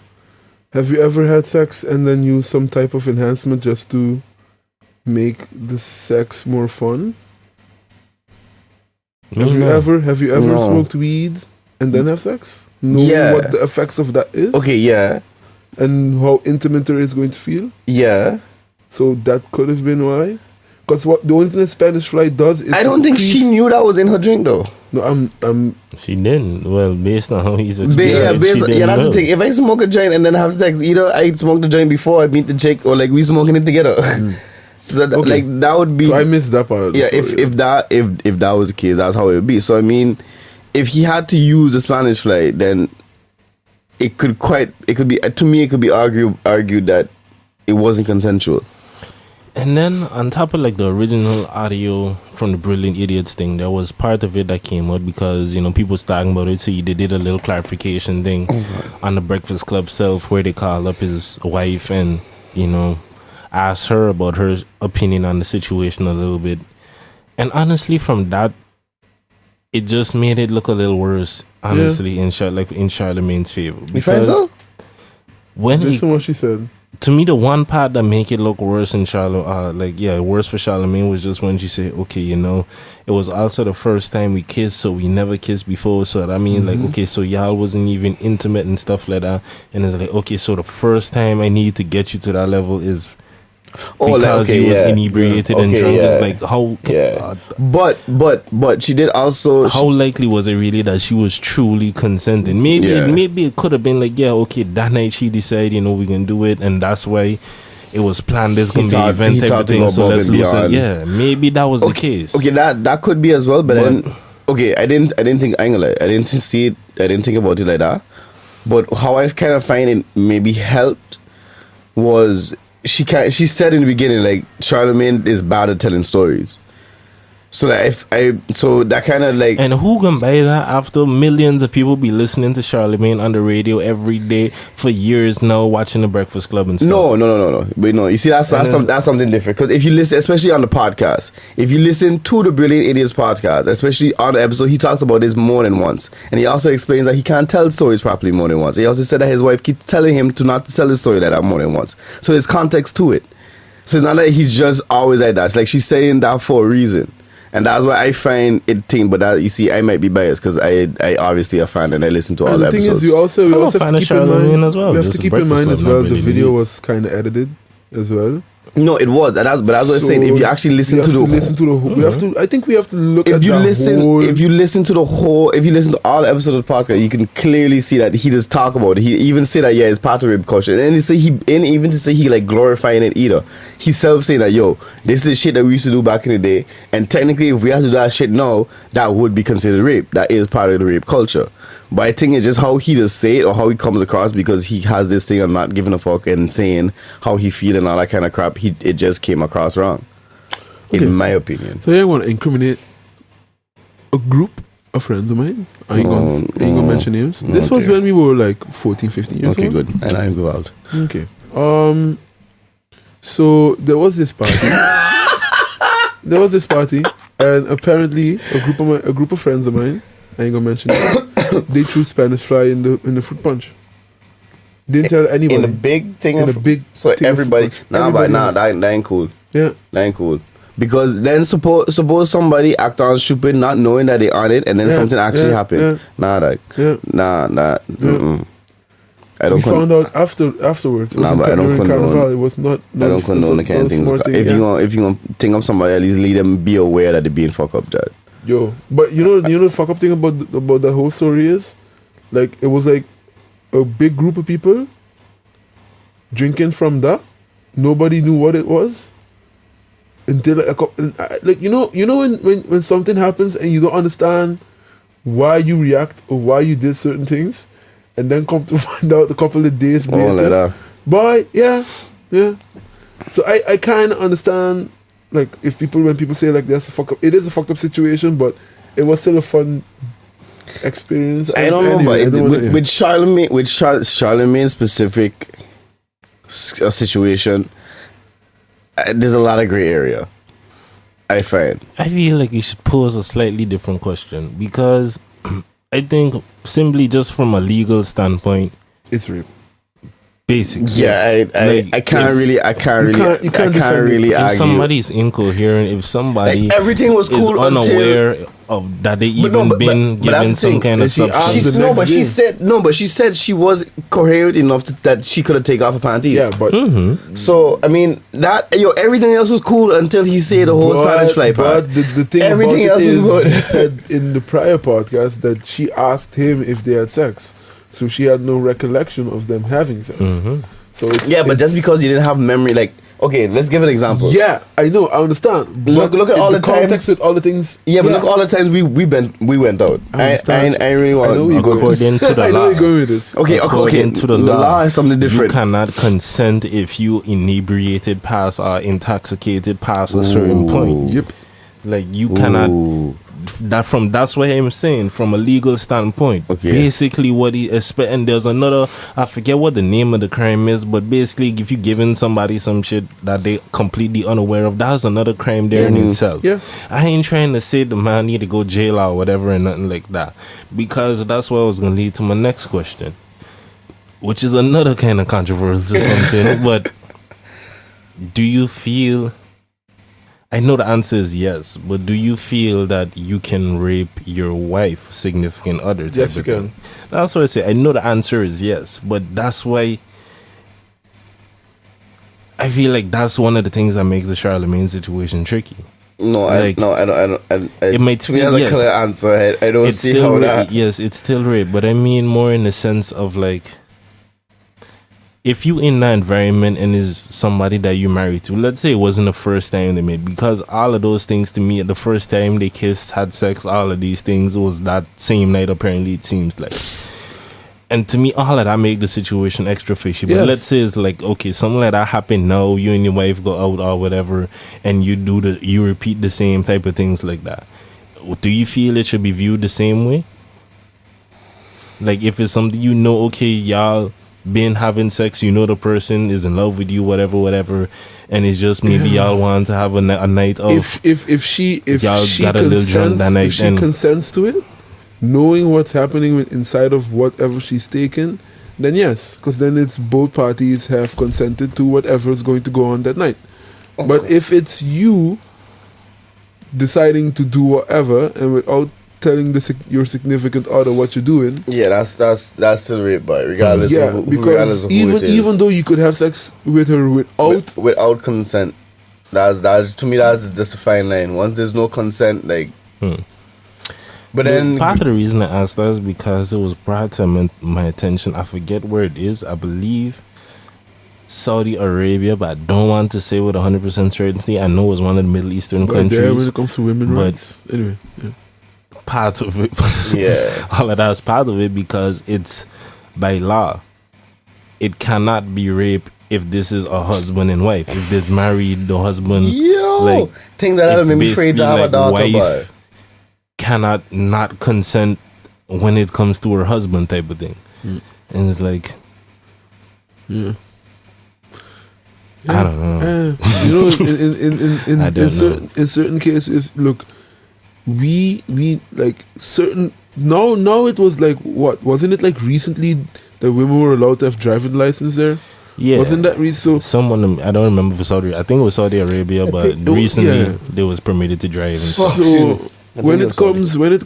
ever had sex and then use some type of enhancement just to make the sex more fun? Have you ever smoked weed and then have sex? Knowing what the effects of that is? Okay, yeah. And how intimate it is going to feel? Yeah. So that could have been why? Because what the only thing that Spanish Fly does is... I don't think she knew that was in her drink, though. No, She didn't. Well, based on how he's explaining that's the thing. If I smoke a joint and then have sex, either I smoked the joint before I meet the chick, or like we smoking it together. So that, like that would be... So I missed that part. Yeah, if that was the case, that's how it would be. So I mean, if he had to use the Spanish Fly, then it could be argued that it wasn't consensual. And then on top of like the original audio from the Brilliant Idiots thing, there was part of it that came out because, you know, people was talking about it, so they did a little clarification thing on the Breakfast Club self where they called up his wife and, you know, asked her about her opinion on the situation a little bit. And honestly, from that, it just made it look a little worse, honestly, in Charlamagne's favor. You find so? Listen what she said. To me, the one part that make it look worse in worse for Charlamagne was just when she said, okay, you know, it was also the first time we kissed, so we never kissed before. So I mean, like, okay, so y'all wasn't even intimate and stuff like that. And it's like, okay, so the first time I need to get you to that level is because he was inebriated and drunk. It's like, how... But she did also... How likely was it really that she was truly consenting? Maybe it could have been like, that night she decided, you know, we can do it, and that's why it was planned. There's going to be an event, everything, so let's lose it. Yeah, maybe that was the case. Okay, that could be as well, but then... Okay, I didn't think... I didn't see it... I didn't think about it like that. But how I kind of find it maybe helped was... She said in the beginning, like, Charlamagne is bad at telling stories. So that kind of like... And who can buy that after millions of people be listening to Charlamagne on the radio every day for years now, watching the Breakfast Club and stuff? No. But no, you see, that's something different. Because if you listen, especially on the podcast, if you listen to the Brilliant Idiots podcast, especially on the episode, he talks about this more than once. And he also explains that he can't tell stories properly more than once. He also said that his wife keeps telling him to not tell the story like that more than once. So there's context to it. So it's not like he's just always like that. It's like she's saying that for a reason. And that's why I find it thing, but that, you see, I might be biased because I obviously a fan and I listen to all the episodes. The thing is, we also have to keep in mind as well. We have to keep in mind as well. The video was kind of edited as well. No, it was. But that's what I was saying. If you actually listen to the whole, I think we have to look at the whole. If you listen to all the episodes of the podcast, you can clearly see that he does talk about it. He even say that it's part of rib culture, and even to say he like glorifying it either. He self saying that this is the shit that we used to do back in the day, and technically if we have to do that shit now, that would be considered rape. That is part of the rape culture. But I think it's just how he does say it or how he comes across, because he has this thing of not giving a fuck and saying how he feel and all that kind of crap. It just came across wrong, in my opinion. So I want to incriminate a group of friends of mine. I ain't gonna mention names. This was when we were like 14, 15 years old. Okay, good. And I go out. Okay. So there was this party. And apparently a group of friends of mine, I ain't gonna mention it, they threw Spanish Fly in the fruit punch. Didn't tell anybody. In a big thing. So everybody. That ain't cool. Yeah, that ain't cool. Because then suppose somebody act on stupid, not knowing that they on it, and then something actually happened. I don't. We found out afterwards. But I don't condone. It was not. I don't condone the kind of things. If you gonna think of somebody, at least let them be aware that they're being fucked up, Judge. But you know the fuck up thing about the whole story is, like, it was like a big group of people drinking from that. Nobody knew what it was until when something happens and you don't understand why you react or why you did certain things, and then come to find out a couple of days later. Like that. But yeah. So I kind of understand. Like, when people say like that's a fuck up, it is a fucked up situation, but it was still a fun experience. I don't know, but with Charlamagne specific situation, there's a lot of gray area. I find. I feel like you should pose a slightly different question, because I think simply just from a legal standpoint, it's rape. Basically, I can't really argue. If somebody's incoherent, if somebody everything was cool is unaware of that they even been given some kind of substance. But she said she was coherent enough that she could have taken off her panties. Yeah, but so I mean that everything else was cool until he said the whole Spanish fly part. But the thing everything about else was good. He said in the prior podcast that she asked him if they had sex, so she had no recollection of them having sex. So but just because you didn't have memory, like. Okay, let's give an example. Yeah, I know, I understand. Look at all the context times with all the things. Yeah, but look at all the times we went out. I really want to go according to the law. I know you're going with this. Okay. To the law is something different. You cannot consent if you inebriated past or intoxicated past a certain point. Yep. Like you cannot. That's what I'm saying from a legal standpoint. Okay. Basically, what he expect, and there's another. I forget what the name of the crime is, but basically, if you giving somebody some shit that they completely unaware of, that's another crime there in itself. Yeah. I ain't trying to say the man need to go jail or whatever and nothing like that, because that's what was gonna lead to my next question, which is another kind of controversial something. But do you feel? I know the answer is yes, but do you feel that you can rape your wife, significant other? Yes, you can. That's what I say. I know the answer is yes, but that's why I feel like that's one of the things that makes the Charlemagne situation tricky. No, I don't. It might to me as a clear answer. I don't see how that. Yes, it's still rape, but I mean more in the sense of like, if you in that environment and is somebody that you married to, let's say it wasn't the first time they met, because all of those things to me, the first time they kissed, had sex, all of these things was that same night, apparently it seems like. And to me, all of that make the situation extra fishy. But let's say it's like, okay, something like that happened now, you and your wife go out or whatever, and you repeat the same type of things like that. Do you feel it should be viewed the same way? Like if it's something okay, y'all been having sex, the person is in love with you, whatever, and it's just maybe y'all want to have a night of. If she got a little drunk that night, if she consents to it, knowing what's happening inside of whatever she's taken, then yes, because then it's both parties have consented to whatever is going to go on that night. Okay. But if it's you deciding to do whatever and without telling your significant other what you're doing, that's still rape, but regardless of who it is. Even though you could have sex with her without consent, that's to me that's just a fine line. Once there's no consent, like. But then part of the reason I asked that is because it was brought to my attention. I forget where it is. I believe Saudi Arabia, but I don't want to say with 100% certainty. I know it was one of the Middle Eastern countries. There, when it comes to women's rights, anyway. Yeah. Part of it, all of that's part of it, because it's by law. It cannot be rape if this is a husband and wife. If this married, the husband, thing that I've been afraid to have a daughter, but cannot not consent when it comes to her husband type of thing. And it's like, I don't know. In certain cases, look, we like certain now it was like, what wasn't it like recently that women were allowed to have driving license there? Yeah, wasn't that recent? Someone, I don't remember for Saudi. I think it was Saudi Arabia, but recently they was permitted to drive. And stuff. So when it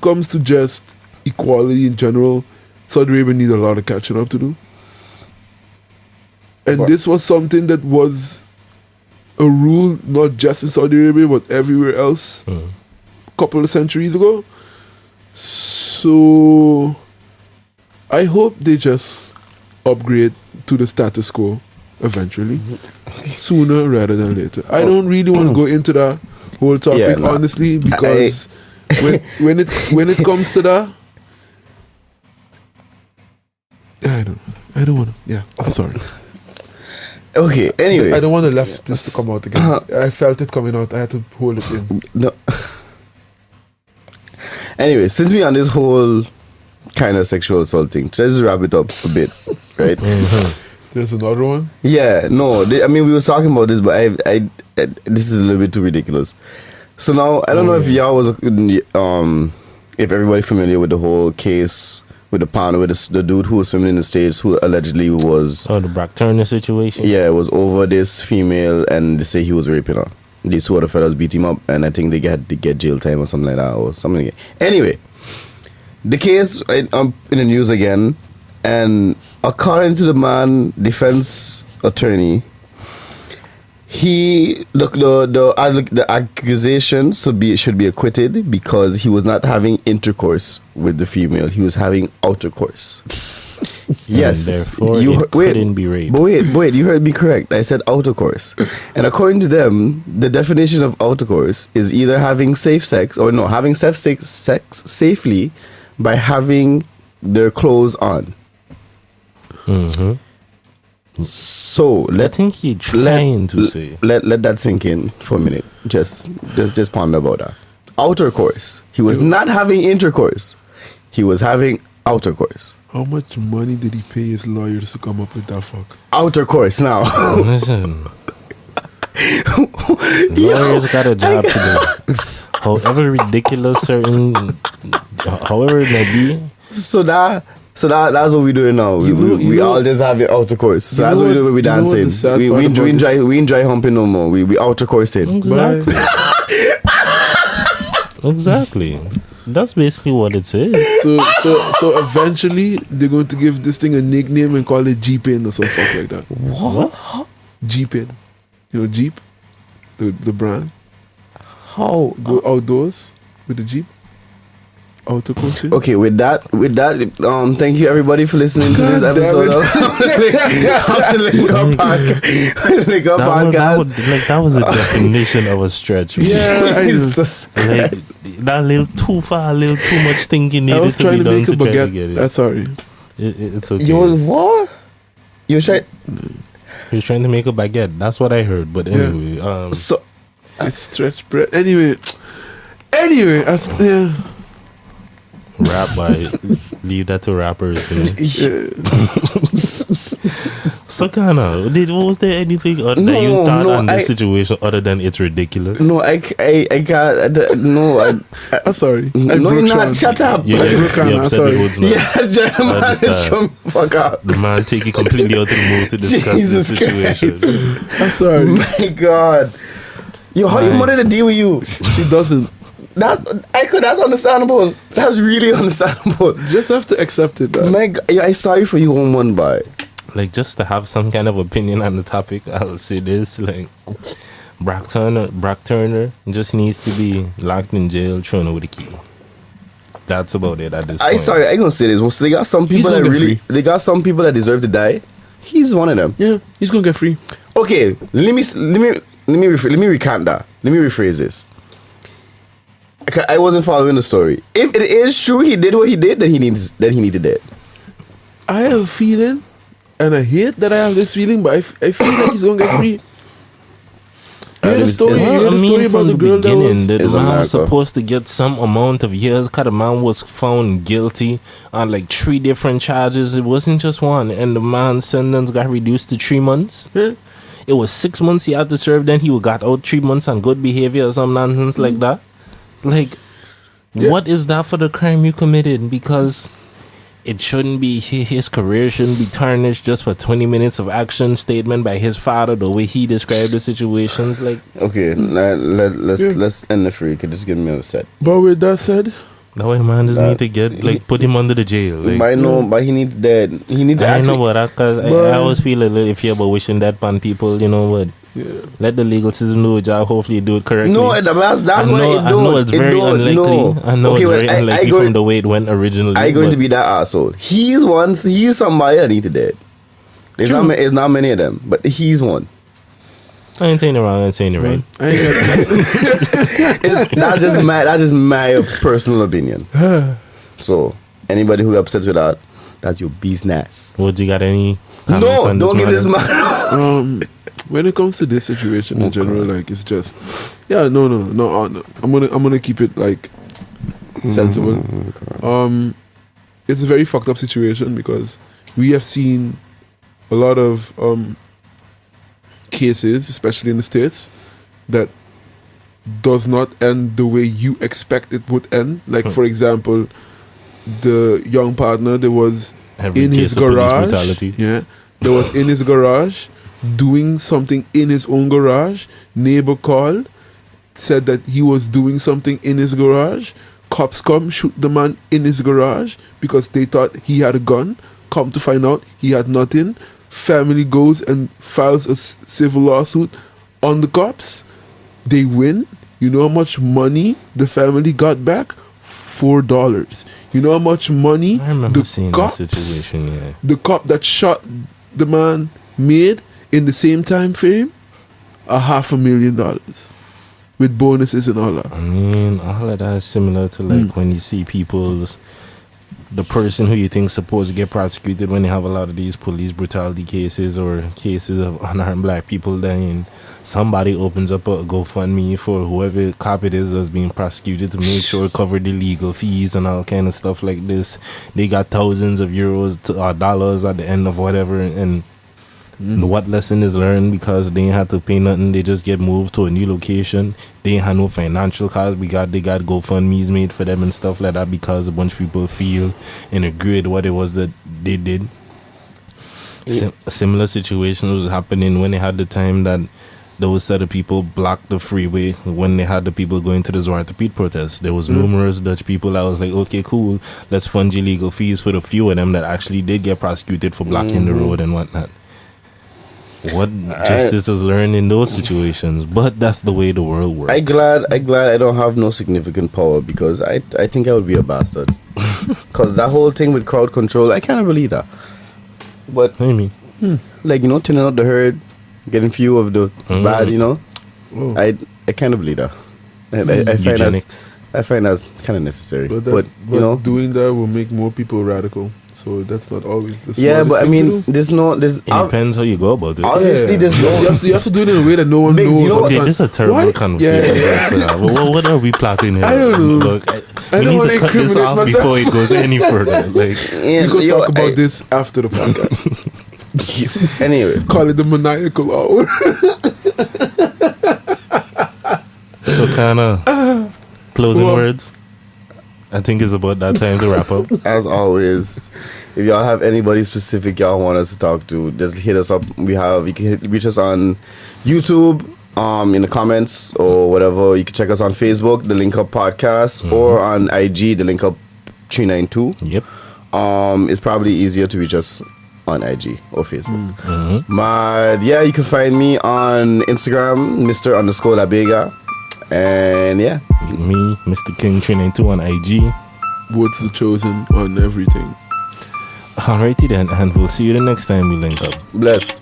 comes to just equality in general, Saudi Arabia needs a lot of catching up to do. And this was something that was a rule not just in Saudi Arabia but everywhere else. Couple of centuries ago. So I hope they just upgrade to the status quo eventually, sooner rather than later. I don't really want to go into that whole topic honestly, because when it comes to that, I don't want to. Yeah, I'm sorry. Okay, anyway, I don't want to let this to come out again. I felt it coming out. I had to hold it in. No. Anyway, since we're on this whole kind of sexual assault thing, let's wrap it up a bit, right? There's another one? Yeah, no, we were talking about this, but I this is a little bit too ridiculous. So now, I don't know if y'all was, if everybody familiar with the whole case with the partner, with the dude who was swimming in the States, who allegedly was... Oh, the Brock Turner situation? Yeah, it was over this female, and they say he was raping her. these two other fellas beat him up, and I think they get jail time or something like that, or something like that. Anyway, the case in the news again, and according to the man defense attorney, the accusation should be acquitted because he was not having intercourse with the female. He was having outercourse. Yes, couldn't be rape. But wait, you heard me correct. I said outercourse, and according to them, the definition of outercourse is either having safe sex having sex safely by having their clothes on. Mm-hmm. So I think he's trying to say. Let that sink in for a minute. Just ponder about that. Outercourse. He was not having intercourse. He was having outercourse. How much money did he pay his lawyers to come up with that fuck? Outercourse now. Listen. Lawyers got a job to do. However ridiculous however it may be. So that's what we're doing now. We all just have it outercourse. So that's what we do when we dancing. We enjoy humping no more. We outercoursing. Exactly. Exactly. That's basically what it is. So eventually they're going to give this thing a nickname and call it Jeepin or some fuck like that. What? Jeepin. You know Jeep? The brand. How? Go outdoors with the Jeep. Outercourse. Okay, with that, thank you everybody for listening to this episode of the LinkUp podcast. That was a definition of a stretch. Yeah, that little too far, a little too much thinking needed to be done to try to get it. That's sorry. It's okay. You was what? You was trying? He was trying to make a baguette. That's what I heard. But anyway, so it's stretch bread. Anyway, rap by leave that to rappers. So was there anything that you thought on this situation other than it's ridiculous? No, I can't. No, I'm sorry. No, you're not. Shut up. I'm sorry. Yeah, gentlemen, fuck up. The man take it completely out of the mood to discuss the situation. I'm sorry. My God. How your mother to deal with you? She doesn't. That's understandable. That's really understandable. Just have to accept it. My God, I'm sorry for you one by. Like, just to have some kind of opinion on the topic, I'll say this: like, Brock Turner just needs to be locked in jail, thrown over the key. That's about it at this point. Sorry, I gonna say this. Well, so they got some people they got some people that deserve to die. He's one of them. Yeah, he's gonna get free. Okay, let me recant that. Let me rephrase this. I wasn't following the story. If it is true he did what he did, then he needed dead. I have a feeling, and I hate that I have this feeling, but I feel like he's gonna get free. You heard the story about the girl that the man was supposed to get some amount of years because the man was found guilty on like 3 different charges. It wasn't just one, and the man's sentence got reduced to 3 months. Yeah. It was 6 months he had to serve, then he got out 3 months on good behavior or some nonsense like that. Like, what is that for the crime you committed? Because it shouldn't be, his career shouldn't be tarnished just for 20 minutes of action statement by his father, the way he described the situations. Like, okay, let's end the free. Could just get me upset. But with that said, that way the man doesn't need to get, like, put him under the jail. Like, but he needs dead. He needs to actually. I know, but I always feel a little iffy about wishing that upon people, you know what? Yeah. Let the legal system do a job. Hopefully, do it correctly. No, that's why I know it's very unlikely. No. I know it's very unlikely from the way it went originally. I'm going to be that asshole. He's somebody that needed dead. There's not many of them, but he's one. I ain't saying it wrong. I ain't saying it right. That's just my personal opinion. So anybody who upset with that, that's your business. Would you got any comments on this? Don't give this man. When it comes to this situation in general, like, it's just, no. I'm gonna keep it like sensible. It's a very fucked up situation because we have seen a lot of cases, especially in the States, that does not end the way you expect it would end. Like, for example, the young partner, there was in his garage. Yeah, there was in his garage doing something in his own garage. Neighbor called, said that he was doing something in his garage. Cops come, shoot the man in his garage because they thought he had a gun. Come to find out he had nothing. Family goes and files a civil lawsuit on the cops. They win. You know how much money the family got back? $4. You know how much money I remember seeing that situation, yeah. The cop that shot the man made in the same time frame? $500,000 with bonuses and all that. I mean, all of that is similar to like when you see the person who you think is supposed to get prosecuted when you have a lot of these police brutality cases or cases of unarmed black people dying. Somebody opens up a GoFundMe for whoever cop it is that's being prosecuted to make sure it covered the legal fees and all kind of stuff like this. They got thousands of euros or dollars at the end of whatever, and what lesson is learned because they ain't have to pay nothing. They just get moved to a new location. They ain't have no financial costs. They got GoFundMe's made for them and stuff like that because a bunch of people feel and agree with what it was that they did. A similar situation was happening when they had the time that those set of people blocked the freeway when they had the people going to the Zwarte Piet protest. There was numerous Dutch people that was like, okay, cool, let's fund your legal fees for the few of them that actually did get prosecuted for blocking the road and whatnot. What justice is learned in those situations, but that's the way the world works. I glad I don't have no significant power because I think I would be a bastard. Because that whole thing with crowd control, I can't believe that. But what do you mean? Like, you know, turning out the herd, getting few of the bad, you know. I can't believe that. I find that's kind of necessary. But you know, doing that will make more people radical. So that's not always the but I mean, there's it depends how you go about it. Obviously, there's you have to do it in a way that no one knows. You know, okay, this is a terrible conversation. What are we plotting here? I don't know. Look, we need to cut this off before it goes any further. Like, we could talk about this after the podcast. Anyway, call it the maniacal hour. So kind of closing words. I think it's about that time to wrap up. As always, if y'all have anybody specific y'all want us to talk to, just hit us up. You can reach us on YouTube, in the comments or whatever. You can check us on Facebook, the LinkUp Podcast, or on IG, the LinkUp 392. Yep. It's probably easier to reach us on IG or Facebook. But yeah, you can find me on Instagram, Mr_Labega. And yeah, me, Mr. King 392 on IG. What's the chosen on everything. Alrighty then, and we'll see you the next time we link up. Bless.